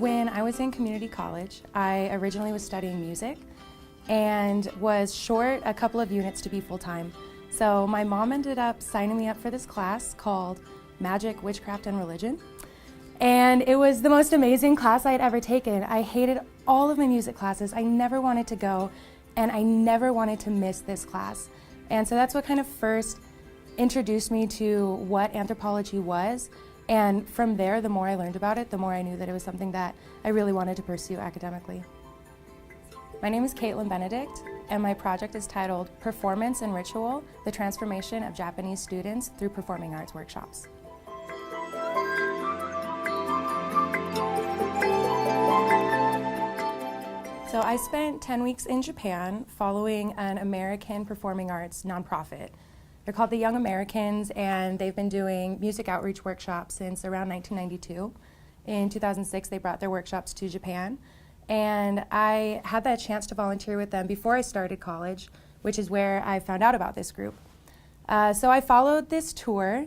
When I was in community college, I originally was studying music and was short a couple of units to be full-time. So my mom ended up signing me up for this class called Magic, Witchcraft, and Religion. And it was the most amazing class I had ever taken. I hated all of my music classes. I never wanted to go, and I never wanted to miss this class. And so that's what kind of first introduced me to what anthropology was. And from there, the more I learned about it, the more I knew that it was something that I really wanted to pursue academically. My name is Katelyn Benedict, and my project is titled Performance and Ritual: The Transformation of Japanese Students Through Performing Arts Workshops. So I spent 10 weeks in Japan following an American performing arts nonprofit. They're called the Young Americans, and they've been doing music outreach workshops since around 1992. In 2006, they brought their workshops to Japan, and I had that chance to volunteer with them before I started college, which is where I found out about this group. So I followed this tour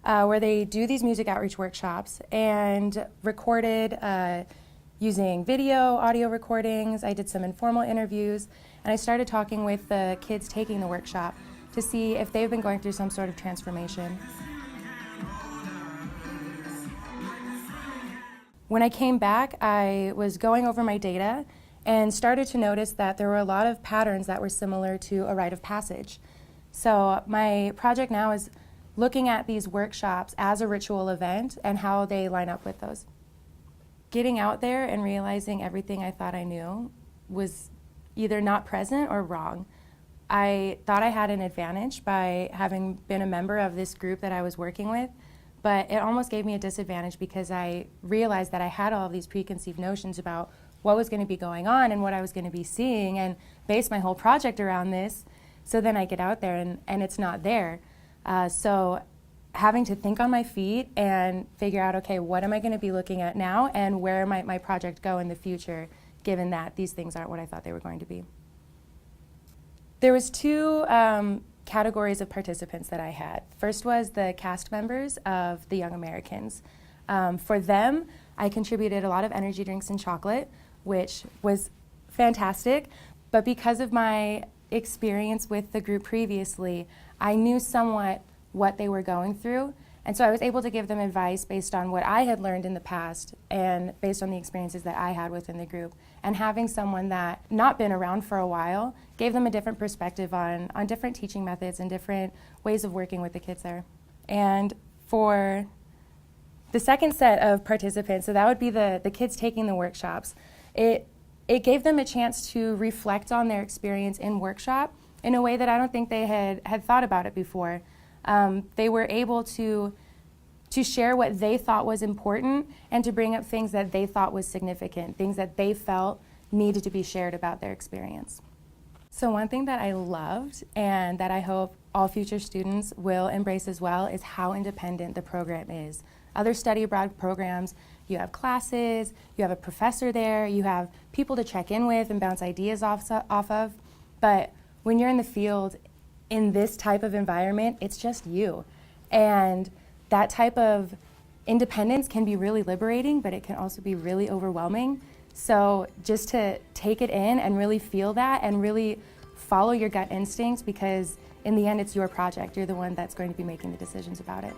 where they do these music outreach workshops and recorded using video, audio recordings. I did some informal interviews, and I started talking with the kids taking the workshop to see if they've been going through some sort of transformation. When I came back, I was going over my data and started to notice that there were a lot of patterns that were similar to a rite of passage. So my project now is looking at these workshops as a ritual event and how they line up with those. Getting out there and realizing everything I thought I knew was either not present or wrong. I thought I had an advantage by having been a member of this group that I was working with, but it almost gave me a disadvantage because I realized that I had all of these preconceived notions about what was going to be going on and what I was going to be seeing, and based my whole project around this. So then I get out there and it's not there. So having to think on my feet and figure out, okay, what am I going to be looking at now, and where might my project go in the future, given that these things aren't what I thought they were going to be. There was two categories of participants that I had. First was the cast members of the Young Americans. For them, I contributed a lot of energy drinks and chocolate, which was fantastic. But because of my experience with the group previously, I knew somewhat what they were going through. And so I was able to give them advice based on what I had learned in the past and based on the experiences that I had within the group. And having someone that not been around for a while gave them a different perspective on different teaching methods and different ways of working with the kids there. And for the second set of participants, so that would be the kids taking the workshops, it gave them a chance to reflect on their experience in workshop in a way that I don't think they had thought about it before. They were able to share what they thought was important and to bring up things that they thought was significant, things that they felt needed to be shared about their experience. So one thing that I loved and that I hope all future students will embrace as well is how independent the program is. Other study abroad programs, you have classes, you have a professor there, you have people to check in with and bounce ideas off of, but when you're in the field, in this type of environment, it's just you. And that type of independence can be really liberating, but it can also be really overwhelming. So just to take it in and really feel that and really follow your gut instincts, because in the end, it's your project. You're the one that's going to be making the decisions about it.